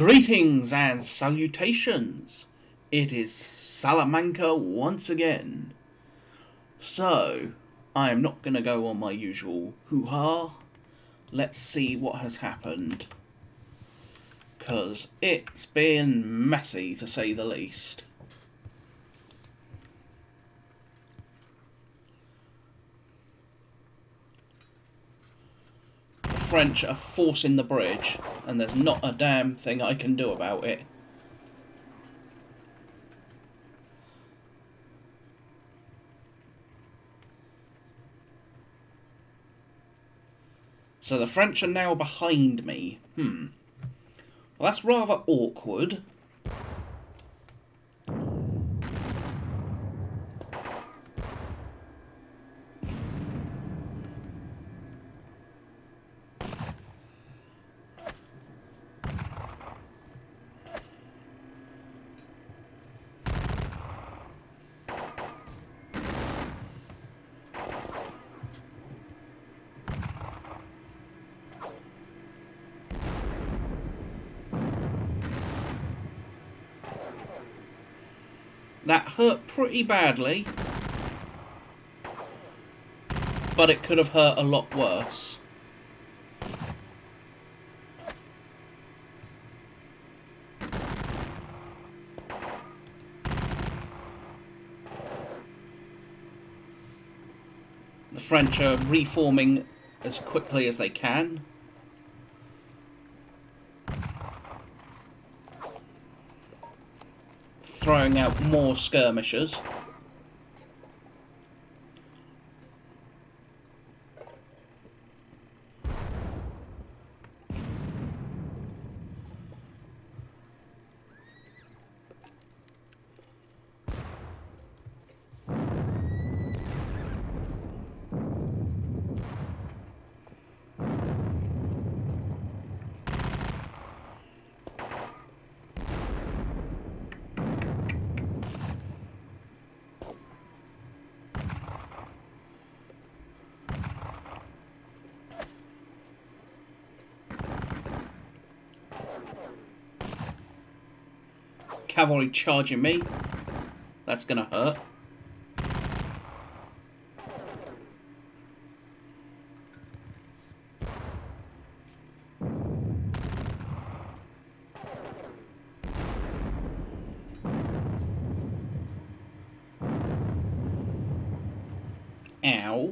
Greetings and salutations. It is Salamanca once again. So, I am not going to go on my usual hoo-ha. Let's see what has happened. Because it's been messy, to say the least. The French are forcing the bridge, and there's not a damn thing I can do about it. So the French are now behind me. Well, that's rather awkward. That hurt pretty badly, but it could have hurt a lot worse. The French are reforming as quickly as they can. Throwing out more skirmishers. Cavalry charging me. That's gonna hurt. Ow.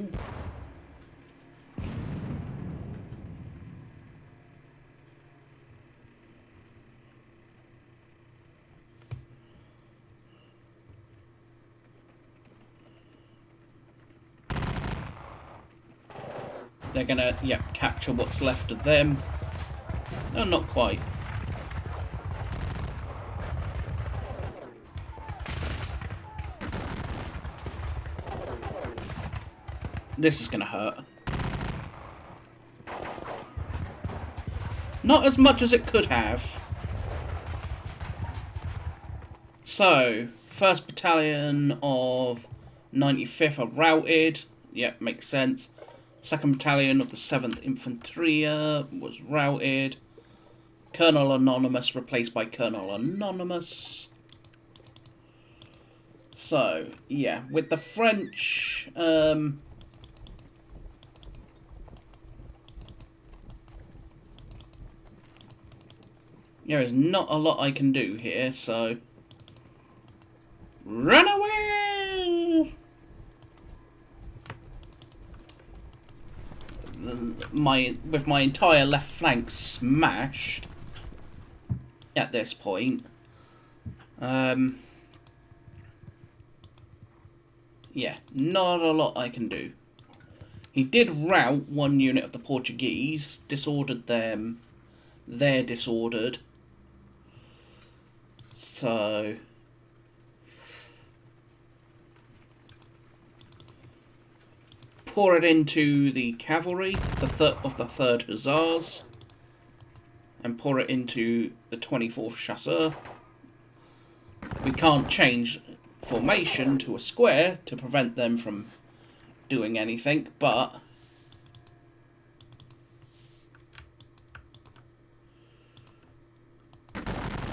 They're gonna, capture what's left of them. No, not quite. This is gonna hurt. Not as much as it could have. So, 1st Battalion of 95th are routed. Yep, makes sense. 2nd Battalion of the 7th Infantry was routed. Colonel Anonymous replaced by Colonel Anonymous. So, yeah, with the French, there is not a lot I can do here, so... Run away! With my entire left flank smashed at this point. Yeah, not a lot I can do. He did rout one unit of the Portuguese, disordered them. They're disordered. So... pour it into the cavalry, the 3rd Hussars, and pour it into the 24th Chasseurs. We can't change formation to a square to prevent them from doing anything, but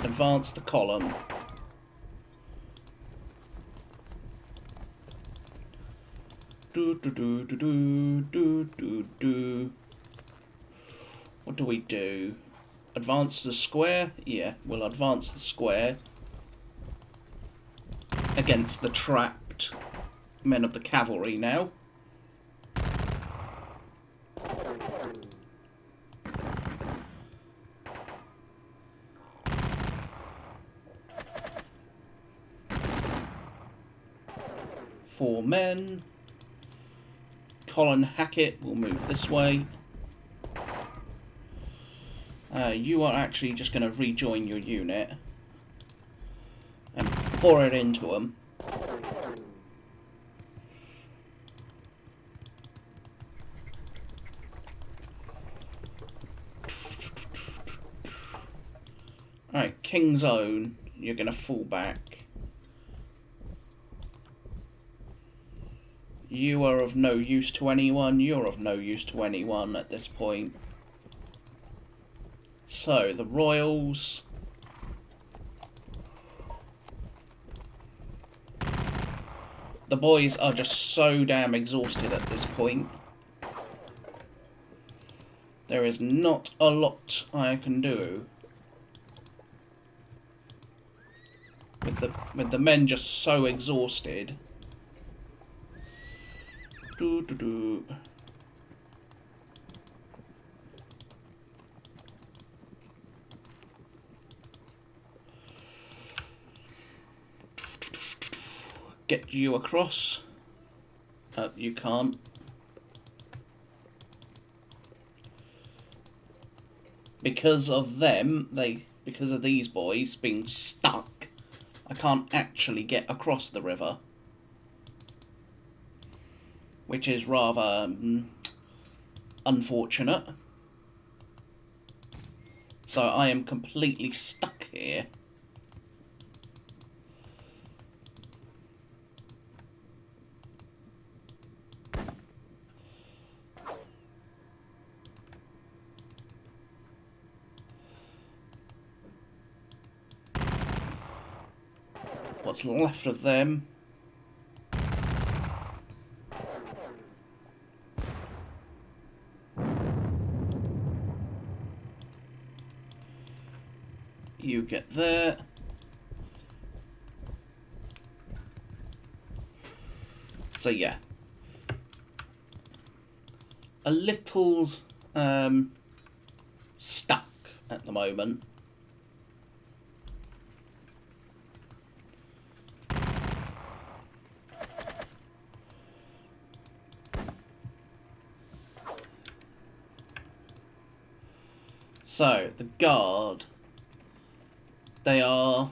advance the column. What do we do? Advance the square? Yeah, we'll advance the square against the trapped men of the cavalry now. Four men. Colin Hackett will move this way. You are actually just going to rejoin your unit and pour it into them. Alright, King's Own, you're going to fall back. You are of no use to anyone, you're of no use to anyone at this point. So, the Royals. The boys are just so damn exhausted at this point. There is not a lot I can do. With the men just so exhausted. Get you across. You can't. Because of them, because of these boys being stuck, I can't actually get across the river. Which is rather unfortunate. So I am completely stuck here. What's left of them? You get there. So yeah, a little stuck at the moment. So the guard. They are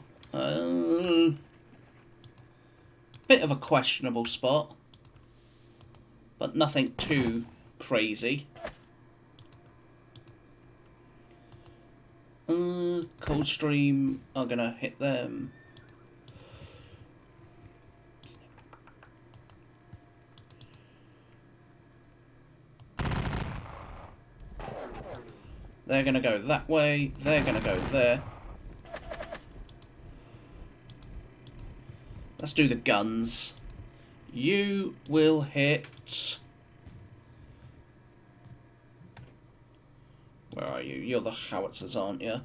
bit of a questionable spot, but nothing too crazy. Coldstream are gonna hit them. They're gonna go that way. They're gonna go there. Let's do the guns. You will hit... Where are you? You're the howitzers, aren't you?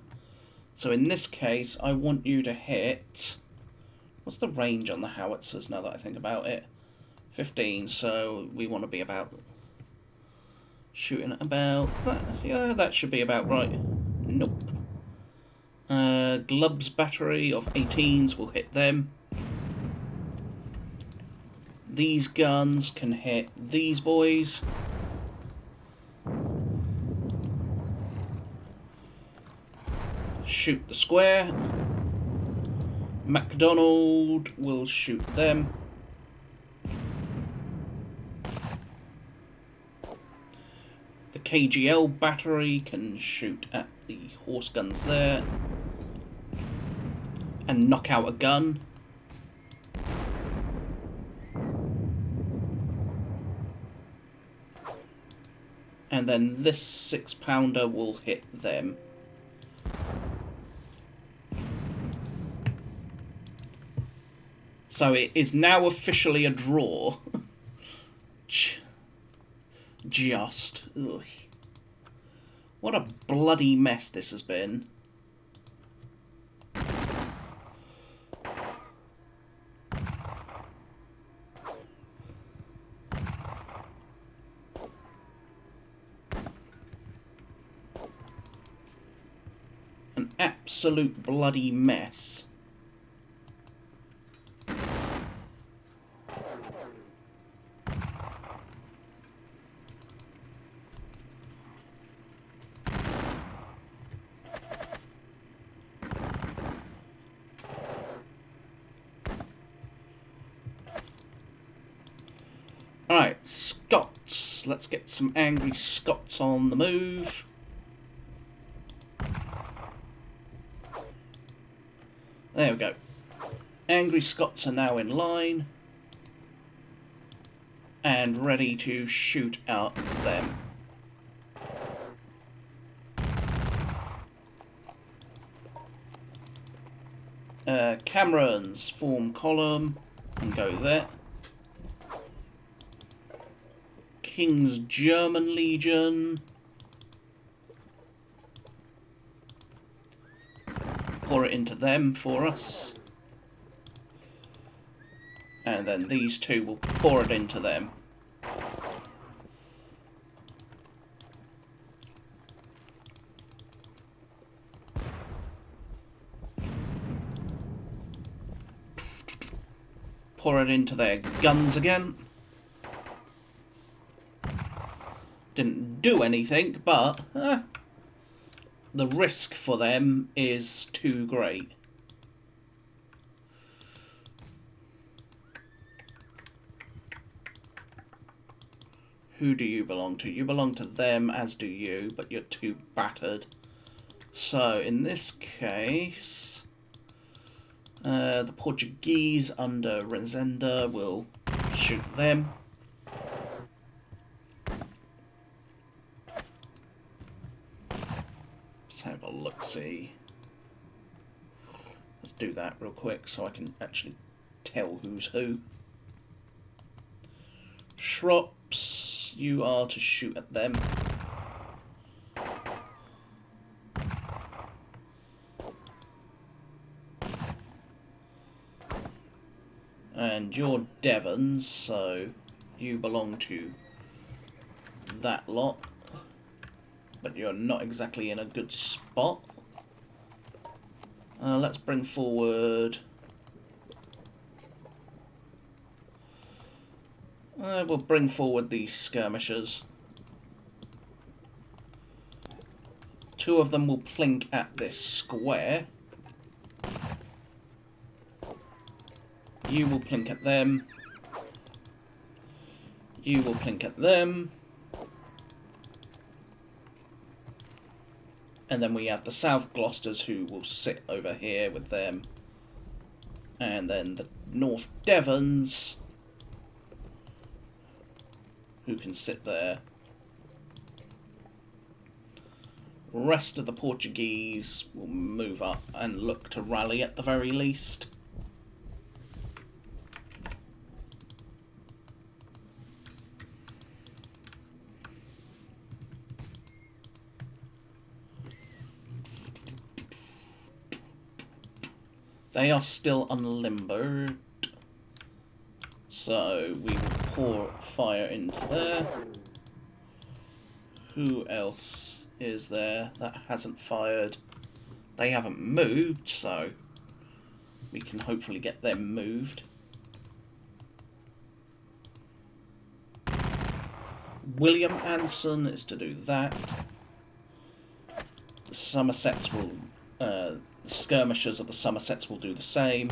So in this case, I want you to hit... What's the range on the howitzers now that I think about it? 15, so we want to be about... Shooting at about... That. Yeah, that should be about right. Nope. Glub's battery of 18s will hit them. These guns can hit these boys. Shoot the square. MacDonald will shoot them. The KGL battery can shoot at the horse guns there. And knock out a gun. And then this 6-pounder will hit them. So it is now officially a draw. Just. Ugh. What a bloody mess this has been. An absolute bloody mess. Alright, Scots. Let's get some angry Scots on the move. There we go. Angry Scots are now in line. And ready to shoot at them. Camerons, form column and go there. King's German Legion. Pour it into them for us. And then these two will pour it into them. Pour it into their guns again. Didn't do anything, but the risk for them is too great. Who do you belong to? You belong to them, as do you, but you're too battered. So, in this case, the Portuguese under Rezenda will shoot them. Let's have a look-see. Let's do that real quick so I can actually tell who's who. Shrops, you are to shoot at them. And you're Devons, so you belong to that lot. But you're not exactly in a good spot. Let's bring forward... we'll bring forward these skirmishers. Two of them will plink at this square. You will plink at them. You will plink at them. And then we have the South Gloucesters who will sit over here with them. And then the North Devons who can sit there. Rest of the Portuguese will move up and look to rally at the very least. They are still unlimbered, so we will pour fire into there. Who else is there that hasn't fired? They haven't moved, so we can hopefully get them moved. William Anson is to do that. The Somersets will... the skirmishers of the Somersets will do the same,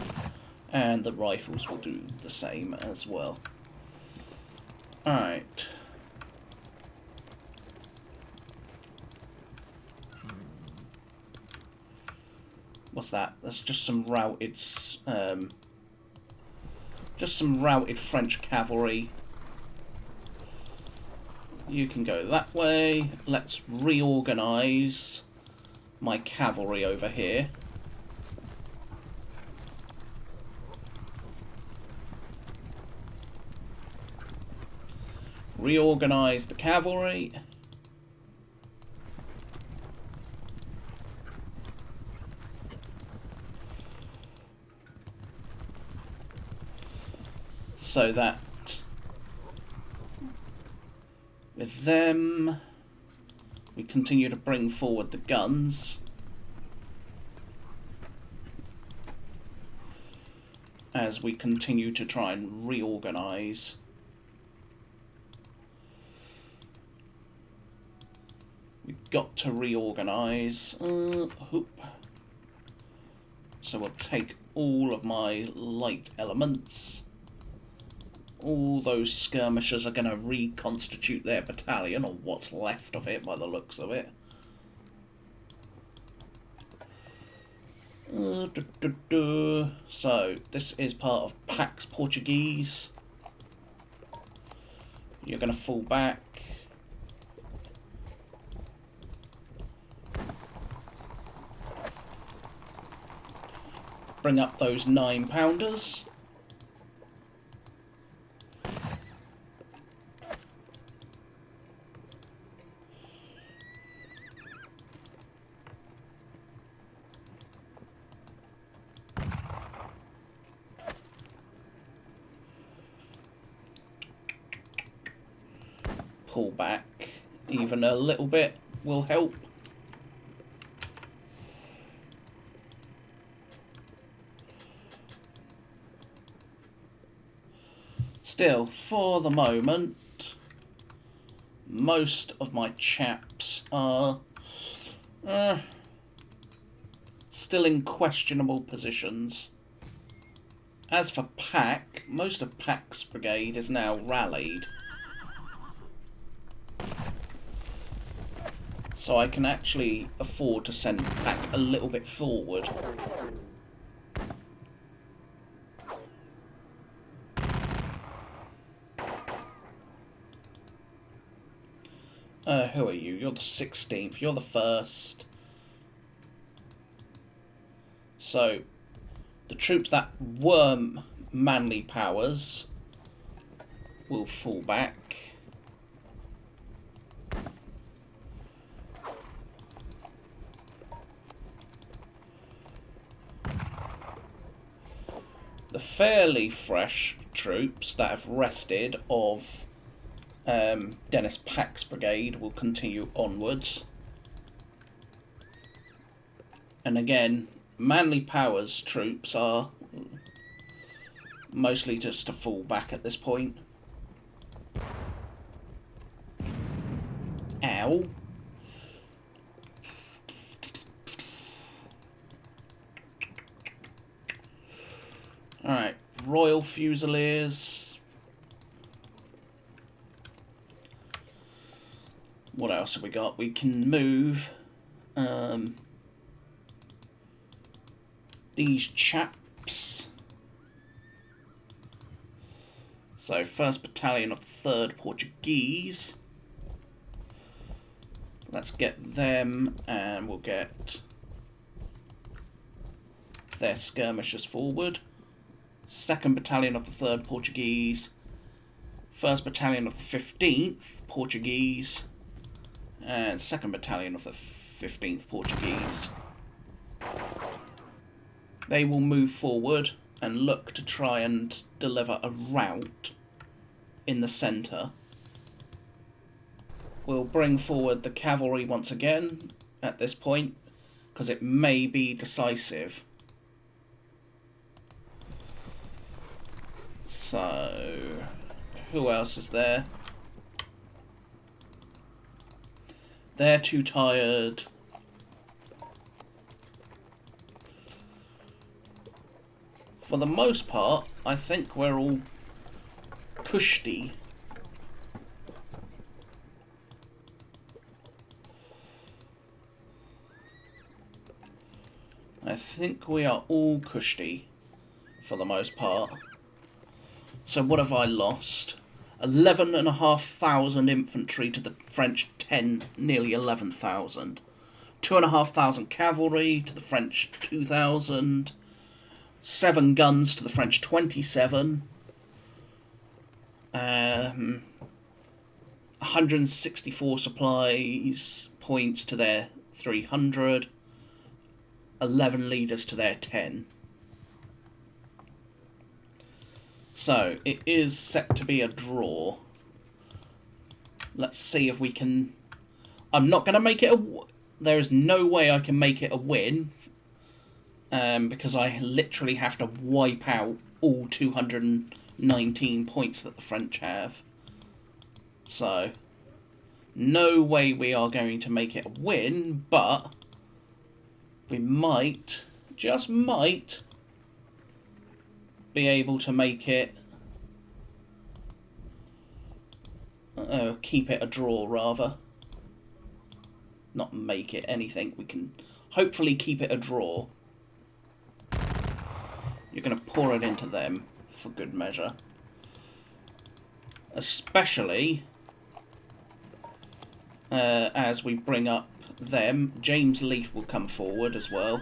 and the rifles will do the same as well. Alright. What's that? That's just some routed French cavalry. You can go that way. Let's reorganise my cavalry over here. Reorganise the cavalry. So that with them, we continue to bring forward the guns. As we continue to try and reorganise. We've got to reorganise. So we'll take all of my light elements. All those skirmishers are going to reconstitute their battalion, or what's left of it by the looks of it. So, this is part of Pax Portuguese. You're going to fall back. Bring up those 9-pounders. Pull back even a little bit will help. Still, for the moment, most of my chaps are still in questionable positions. As for Pack, most of Pack's brigade is now rallied. So I can actually afford to send Pack a little bit forward. Who are you? You're the 16th. You're the 1st. So, the troops that were manly powers will fall back. The fairly fresh troops that have rested of Dennis Pack's brigade will continue onwards. And again, Manly Powers troops are mostly just to fall back at this point. Ow. Alright, Royal Fusiliers. What else have we got? We can move these chaps. So, 1st Battalion of the 3rd Portuguese. Let's get them, and we'll get their skirmishers forward. 2nd Battalion of the 3rd Portuguese. 1st Battalion of the 15th Portuguese. And 2nd Battalion of the 15th Portuguese. They will move forward and look to try and deliver a rout in the centre. We'll bring forward the cavalry once again at this point, because it may be decisive. So, who else is there? They're too tired. For the most part, I think we're all cushy. I think we are all cushy for the most part. So what have I lost? 11,500 infantry to the French 10, nearly 11,000. 2,500 cavalry to the French 2,000. 7 guns to the French 27. 164 supplies points to their 300, 11 leaders to their 10. So, it is set to be a draw. Let's see if we can... I'm not going to make it a... There is no way I can make it a win. Because I literally have to wipe out all 219 points that the French have. So, no way we are going to make it a win, but we might, just might, be able to make it, keep it a draw rather. Not make it anything, we can hopefully keep it a draw. You're going to pour it into them for good measure. Especially as we bring up them. James Leaf will come forward as well.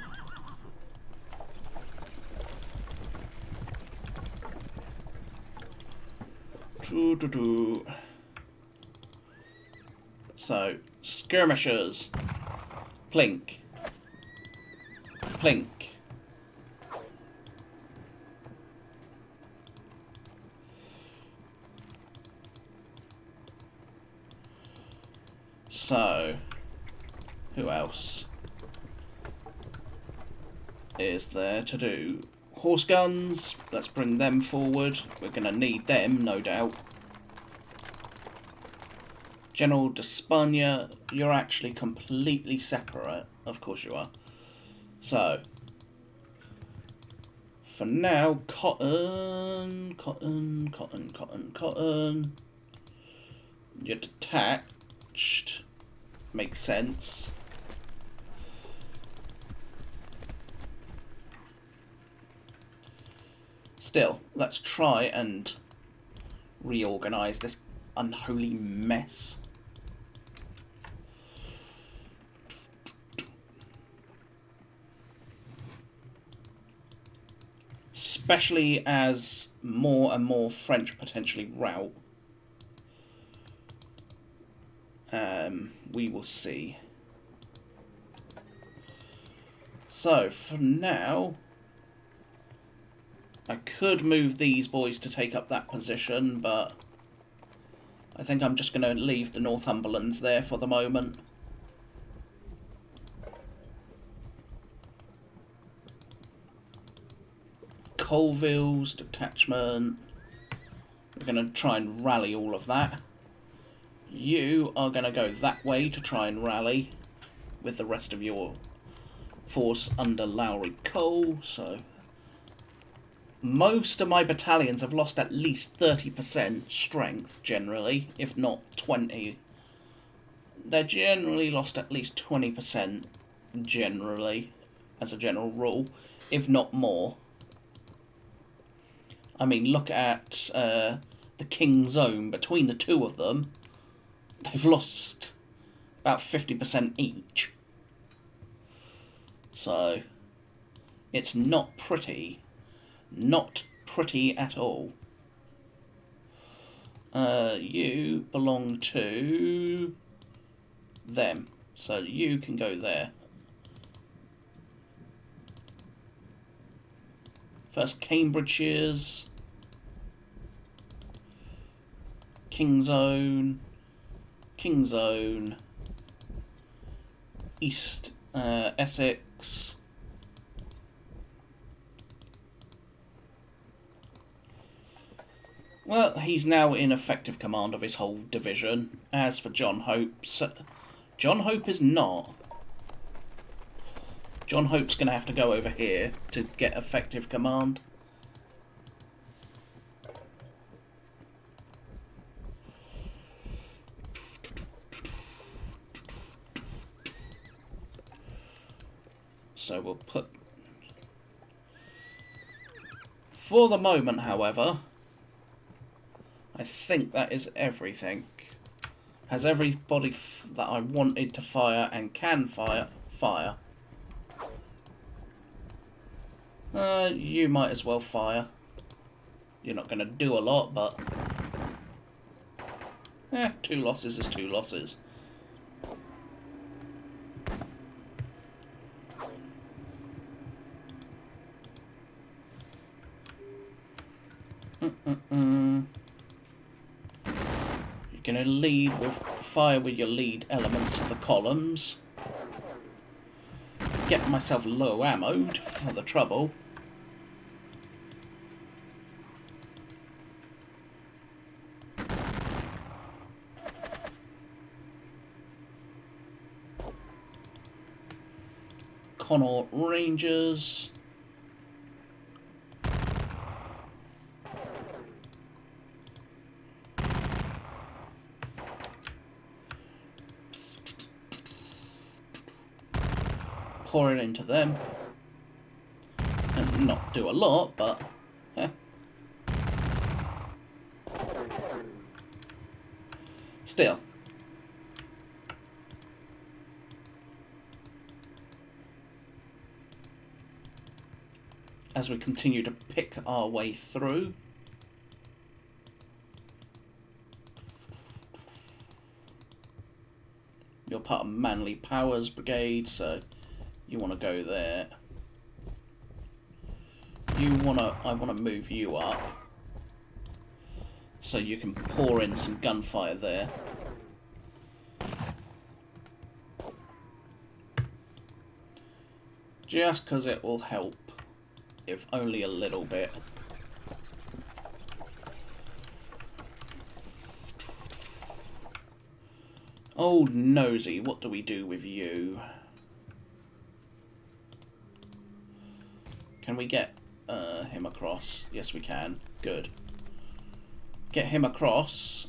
So, skirmishers. Plink. Plink. So, who else is there to do? Horse guns, let's bring them forward. We're going to need them, no doubt. General d'Espagne, you're actually completely separate. Of course you are. So, for now, cotton. You're detached. Makes sense. Still, let's try and reorganize this unholy mess. Especially as more and more French potentially rout. We will see. So, for now, I could move these boys to take up that position, but I think I'm just going to leave the Northumberlands there for the moment. Colville's detachment. We're going to try and rally all of that. You are going to go that way to try and rally with the rest of your force under Lowry Cole. So most of my battalions have lost at least 30% strength generally, if not 20. They're generally lost at least 20% generally, as a general rule, if not more. I mean, look at the King's Own. Between the two of them, they've lost about 50% each. So, it's not pretty. Not pretty at all. You belong to them. So, you can go there. First, Cambridgeshire's. King's Own. King's Own. East Essex. Well, he's now in effective command of his whole division. As for John Hope, John Hope is not. John Hope's going to have to go over here to get effective command. So we'll put... For the moment, however, I think that is everything. Has everybody that I wanted to fire and can fire, fire. You might as well fire. You're not going to do a lot, but... 2 losses is 2 losses. You're going to lead with fire with your lead elements of the columns. Get myself low ammoed for the trouble. Connaught Rangers. Pour it into them. And not do a lot, but... Still. As we continue to pick our way through. You're part of Manly Powers Brigade, so you want to go there. I want to move you up. So you can pour in some gunfire there. Just because it will help. If only a little bit. Old Nosy, what do we do with you? Can we get him across? Yes, we can. Good. Get him across.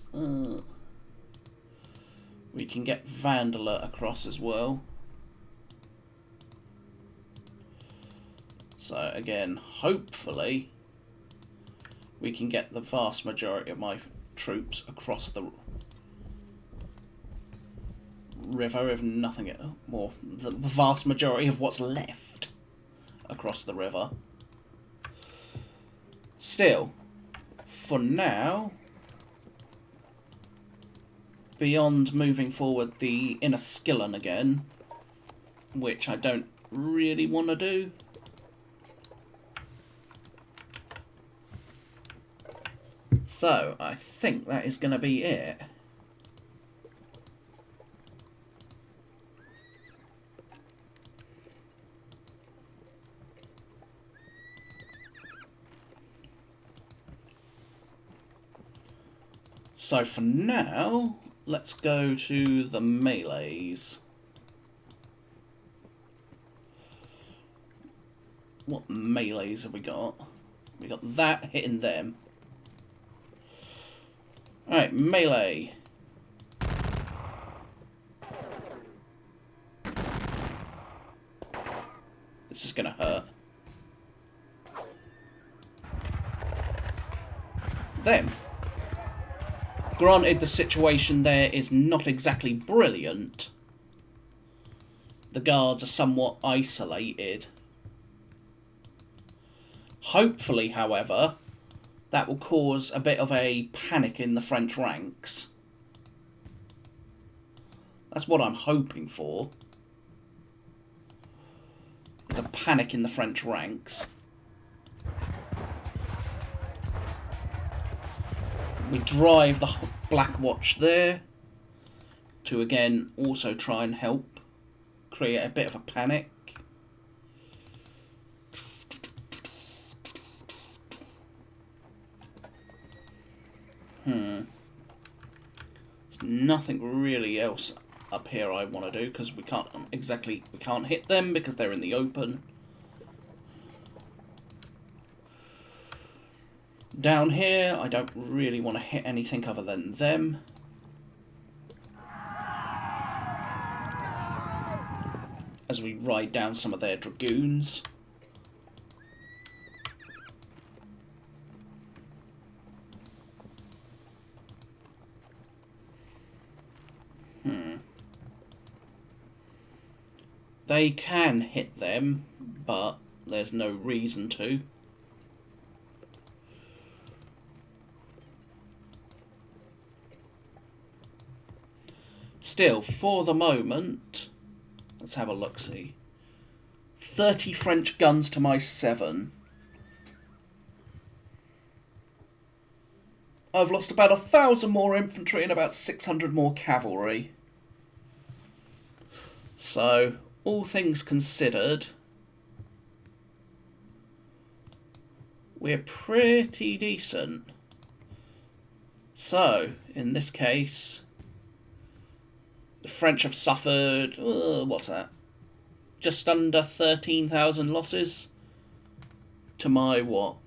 We can get Vandaler across as well. So again, hopefully, we can get the vast majority of my troops across the river, if nothing more. The vast majority of what's left across the river. Still, for now, beyond moving forward the Inniskillen again, which I don't really want to do. So, I think that is going to be it. So for now, let's go to the melees. What melees have we got? We got that hitting them. Alright, melee. This is gonna hurt. Them. Granted, the situation there is not exactly brilliant. The guards are somewhat isolated. Hopefully, however, that will cause a bit of a panic in the French ranks. That's what I'm hoping for. There's a panic in the French ranks. We drive the Black Watch there to again also try and help create a bit of a panic. There's nothing really else up here I want to do because we can't hit them because they're in the open. Down here, I don't really want to hit anything other than them. As we ride down some of their dragoons. They can hit them, but there's no reason to. still, for the moment, let's have a look-see. 30 French guns to my 7. I've lost about 1,000 more infantry and about 600 more cavalry. So, all things considered, we're pretty decent. So, in this case, the French have suffered, what's that? Just under 13,000 losses to my,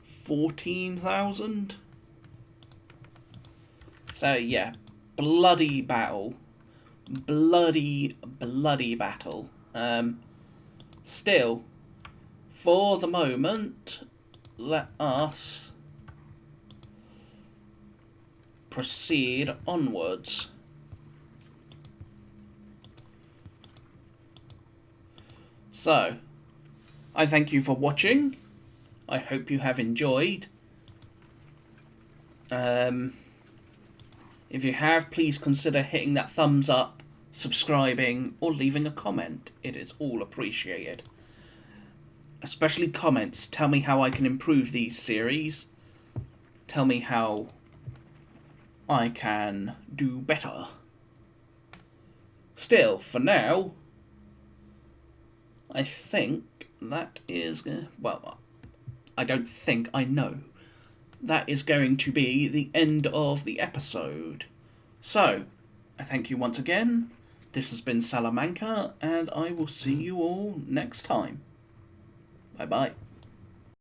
14,000? So, yeah, bloody battle. Bloody battle. Still, for the moment, let us proceed onwards. So, I thank you for watching. I hope you have enjoyed. If you have, please consider hitting that thumbs up, subscribing, or leaving a comment. It is all appreciated. Especially comments. Tell me how I can improve these series. Tell me how I can do better. Still, for now, I think that is... well, I don't think, I know. That is going to be the end of the episode. So, I thank you once again. This has been Salamanca, and I will see you all next time. Bye-bye.